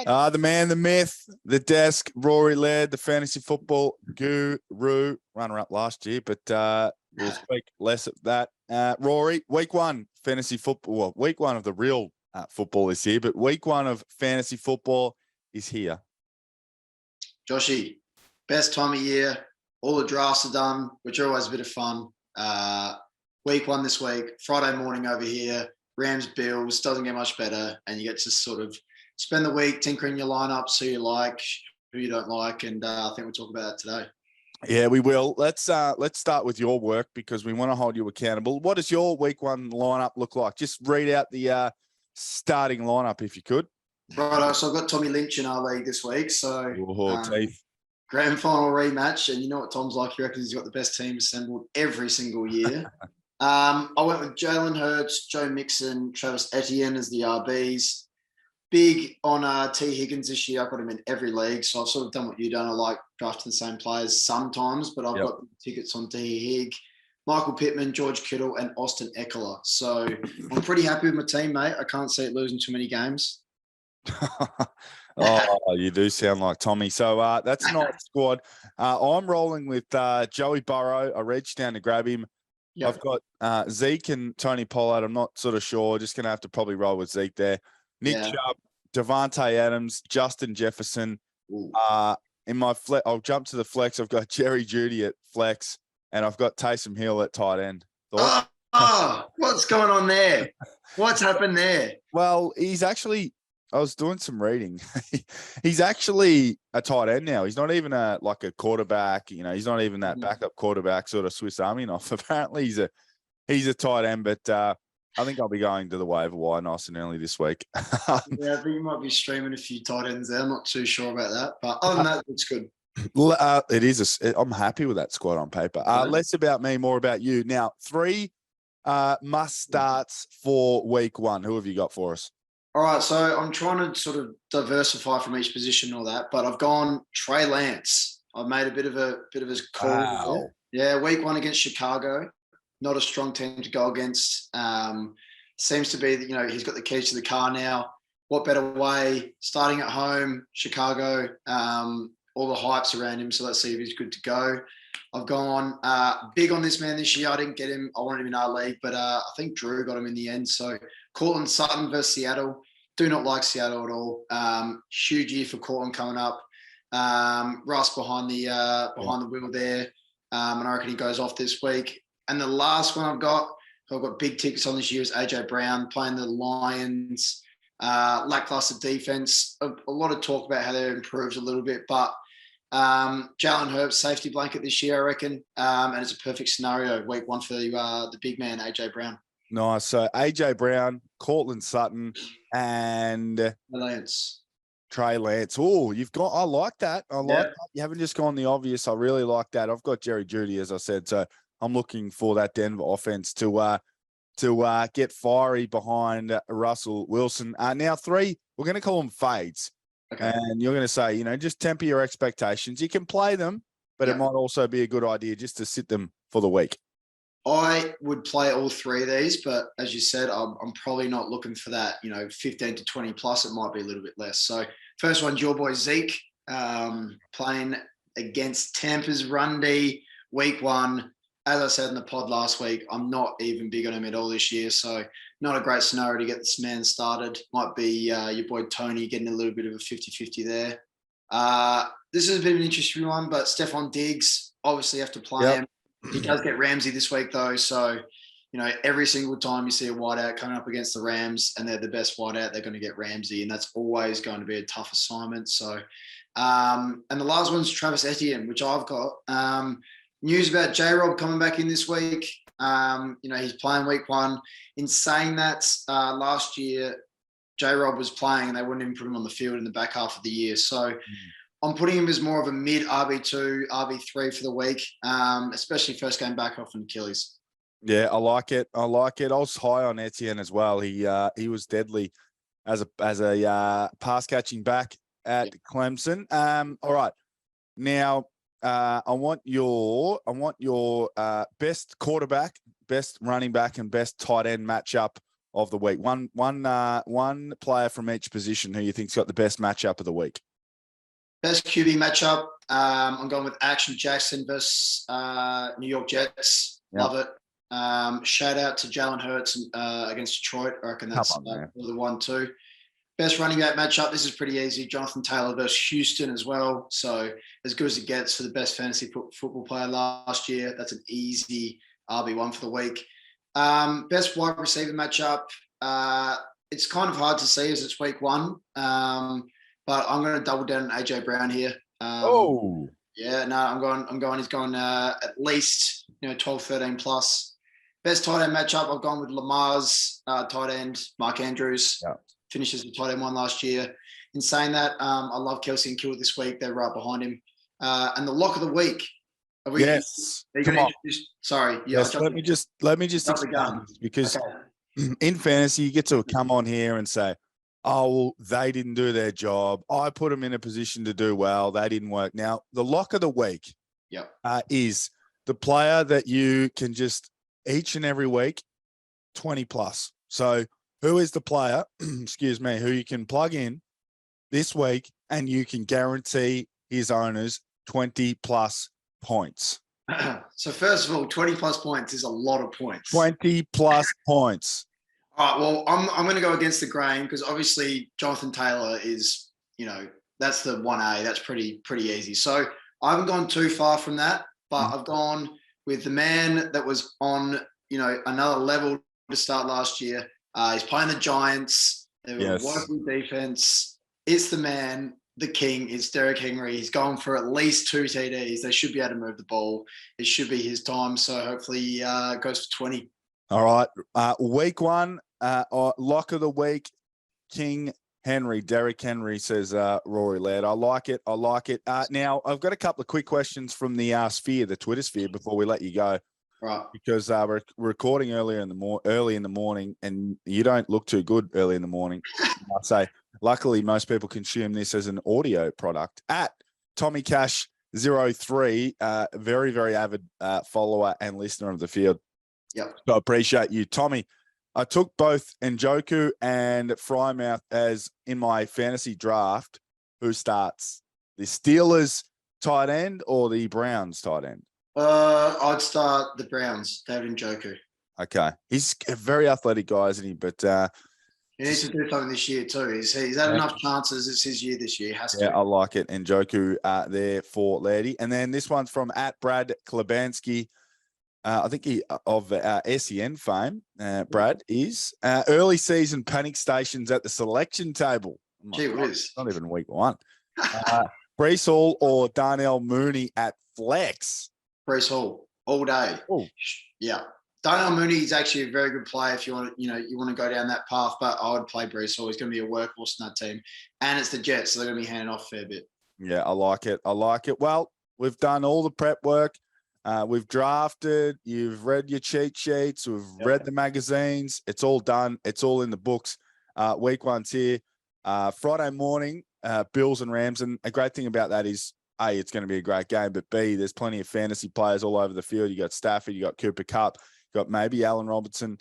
The man, the myth, the desk, Rory Laird, the fantasy football guru, runner-up last year, but we'll speak less of that. Rory, week one, fantasy football. Well, week one of the real football is here, but week one of fantasy football is here. Joshy, best time of year. All the drafts are done, which are always a bit of fun. Week one this week, Friday morning over here, Rams, Bills, doesn't get much better, and you get to sort of spend the week tinkering your lineups, who you like, who you don't like, and I think we'll talk about that today. Yeah, we will. Let's start with your work because we want to hold you accountable. What does your week one lineup look like? Just read out the starting lineup if you could. Right, so I've got Tommy Lynch in our league this week. So teeth. Grand final rematch, and you know what Tom's like. He reckons he's got the best team assembled every single year. I went with Jalen Hurts, Joe Mixon, Travis Etienne as the RBs. Big on T. Higgins this year. I've got him in every league, so I've sort of done what you've done. I like drafting the same players sometimes, but I've got tickets on T. Hig, Michael Pittman, George Kittle, and Austin Eckler. So I'm pretty happy with my team, mate. I can't see it losing too many games. You do sound like Tommy. So that's a nice squad. I'm rolling with Joey Burrow. I reached down to grab him. Yep. I've got Zeke and Tony Pollard. I'm not sort of sure. Just going to have to probably roll with Zeke there. Nick Chubb, Devontae Adams, Justin Jefferson. In my flex, I'll jump to the flex. I've got Jerry Jeudy at flex, and I've got Taysom Hill at tight end. What's going on there? What's happened there? Well, he's actually. I was doing some reading. He's actually a tight end now. He's not even a quarterback. You know, he's not even that backup quarterback sort of Swiss Army knife. Apparently, he's a tight end, but I think I'll be going to the waiver wire nice and early this week. I think you might be streaming a few tight ends there. I'm not too sure about that, but other than that, it's good. It is. I'm happy with that squad on paper. Less about me, more about you. Now, 3 must starts for week one. Who have you got for us? All right, so I'm trying to sort of diversify from each position and all that, but I've gone Trey Lance. I've made a bit of a call. Wow. Yeah, week one against Chicago. Not a strong team to go against. Seems to be that, you know, he's got the keys to the car now. What better way? Starting at home, Chicago, all the hype's around him, so let's see if he's good to go. I've gone big on this man this year. I didn't get him. I wanted him in our league, but I think Drew got him in the end. So Cortland Sutton versus Seattle. Do not like Seattle at all. Huge year for Cortland coming up. Russ behind the wheel there. And I reckon he goes off this week. And the last one I've got big tickets on this year, is AJ Brown playing the Lions. Lackluster defense. A lot of talk about how they've improved a little bit, but Jalen Hurts safety blanket this year, I reckon. And it's a perfect scenario, week one for the big man, AJ Brown. Nice. So AJ Brown, Cortland Sutton, and Trey Lance. Oh, I like that. I like that. You haven't just gone the obvious. I really like that. I've got Jerry Jeudy, as I said. So I'm looking for that Denver offense to get fiery behind Russell Wilson. Now 3, we're going to call them fades. Okay. And you're going to say, you know, just temper your expectations. You can play them, but it might also be a good idea just to sit them for the week. I would play all 3 of these, but as you said, I'm probably not looking for that, 15 to 20 plus. It might be a little bit less. So first one's your boy Zeke, playing against Tampa's run D, week one. As I said in the pod last week, I'm not even big on him at all this year. So not a great scenario to get this man started. Might be your boy Tony getting a little bit of a 50-50 there. This is a bit of an interesting one, but Stefan Diggs, obviously have to play him. He does get Ramsey this week, though. So, every single time you see a wideout coming up against the Rams and they're the best wideout, they're going to get Ramsey. And that's always going to be a tough assignment. So, and the last one's Travis Etienne, which I've got. News about J-Rob coming back in this week. He's playing week one. In saying that, last year, J-Rob was playing and they wouldn't even put him on the field in the back half of the year. So, I'm putting him as more of a mid RB2, RB3 for the week, especially first game back off an Achilles. Yeah, I like it. I was high on Etienne as well. He was deadly as a pass catching back at Clemson. All right, now I want your best quarterback, best running back, and best tight end matchup of the week. One player from each position who you think's got the best matchup of the week. Best QB matchup. I'm going with Action Jackson versus New York Jets. Yep. Love it. Shout out to Jalen Hurts against Detroit. I reckon that's the 1-2. Best running back matchup. This is pretty easy. Jonathan Taylor versus Houston as well. So as good as it gets for the best fantasy football player last year. That's an easy RB1 for the week. Best wide receiver matchup. It's kind of hard to see as it's week 1. But I'm going to double down on AJ Brown here. Yeah, no, I'm going. He's going at least 12, 13 plus. Best tight end matchup. I've gone with Lamar's tight end, Mark Andrews. Yeah. Finishes the tight end 1 last year. In saying that, I love Kelsey and Kill this week. They're right behind him. And the lock of the week. Yes. Are you going to introduce? Sorry. Yeah, yes. Let me just explain this, because in fantasy you get to come on here and say, oh, well, they didn't do their job. I put them in a position to do well. They didn't work. Now, the lock of the week is the player that you can just each and every week 20 plus. So who is the player, excuse me, who you can plug in this week and you can guarantee his owners 20 plus points? So first of all, 20 plus points is a lot of points. 20 plus points. All right, well, I'm going to go against the grain because obviously Jonathan Taylor is, that's the 1A. That's pretty easy. So I haven't gone too far from that, but I've gone with the man that was on, another level to start last year. He's playing the Giants. They were wonderful defense. It's the man, the king. It's Derrick Henry. He's going for at least 2 TDs. They should be able to move the ball. It should be his time. So hopefully he goes for 20. All right. Week 1, lock of the week, King Henry. Derrick Henry, says Rory Laird. I like it. Now, I've got a couple of quick questions from the sphere, the Twitter sphere, before we let you go. Right. Because we're recording early in the morning, and you don't look too good early in the morning. I say, luckily, most people consume this as an audio product. At Tommy Cash 03, very, very avid follower and listener of the field. Yep. So I appreciate you, Tommy. I took both Njoku and Frymouth as in my fantasy draft. Who starts? The Steelers tight end or the Browns tight end? I'd start the Browns, David Njoku. Okay. He's a very athletic guy, isn't he? But he needs to do something this year too. He's had enough chances. It's his year this year. He has to. I like it. Njoku there for Lairdy. And then this one's from at Brad Klebanski. I think he of Etienne fame. Brad is early season panic stations at the selection table. Gee whiz. Not even week 1. Breece Hall or Darnell Mooney at flex? Breece Hall all day. Ooh. Yeah. Darnell Mooney is actually a very good player if you want to go down that path, but I would play Breece Hall. He's going to be a workhorse in that team. And it's the Jets, so they're going to be handing off a fair bit. Yeah, I like it. Well, we've done all the prep work. We've drafted. You've read your cheat sheets. We've read the magazines. It's all done. It's all in the books. Week 1's here. Friday morning, Bills and Rams. And a great thing about that is, A, it's going to be a great game, but B, there's plenty of fantasy players all over the field. You got Stafford, you got Cooper Kupp, you got maybe Allen Robinson.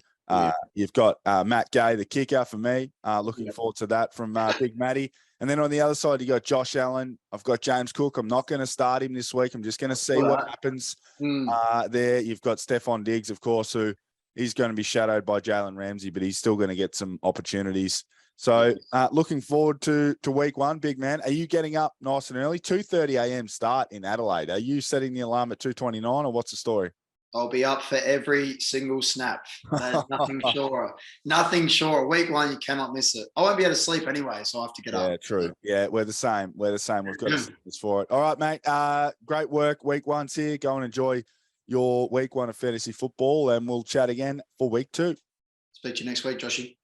You've got Matt Gay, the kicker for me. Looking forward to that from Big Matty. And then on the other side, you got Josh Allen. I've got James Cook. I'm not going to start him this week. I'm just going to see what happens there. You've got Stefan Diggs, of course, who is going to be shadowed by Jalen Ramsey, but he's still going to get some opportunities. So looking forward to week 1, big man. Are you getting up nice and early? 2:30 a.m. start in Adelaide. Are you setting the alarm at 2:29 or what's the story? I'll be up for every single snap. Nothing sure. Nothing sure. Week 1, you cannot miss it. I won't be able to sleep anyway, so I have to get up. Yeah, true. Yeah, we're the same. We've got this for it. All right, mate. Great work. Week 1's here. Go and enjoy your week 1 of fantasy football, and we'll chat again for week 2. Speak to you next week, Joshy.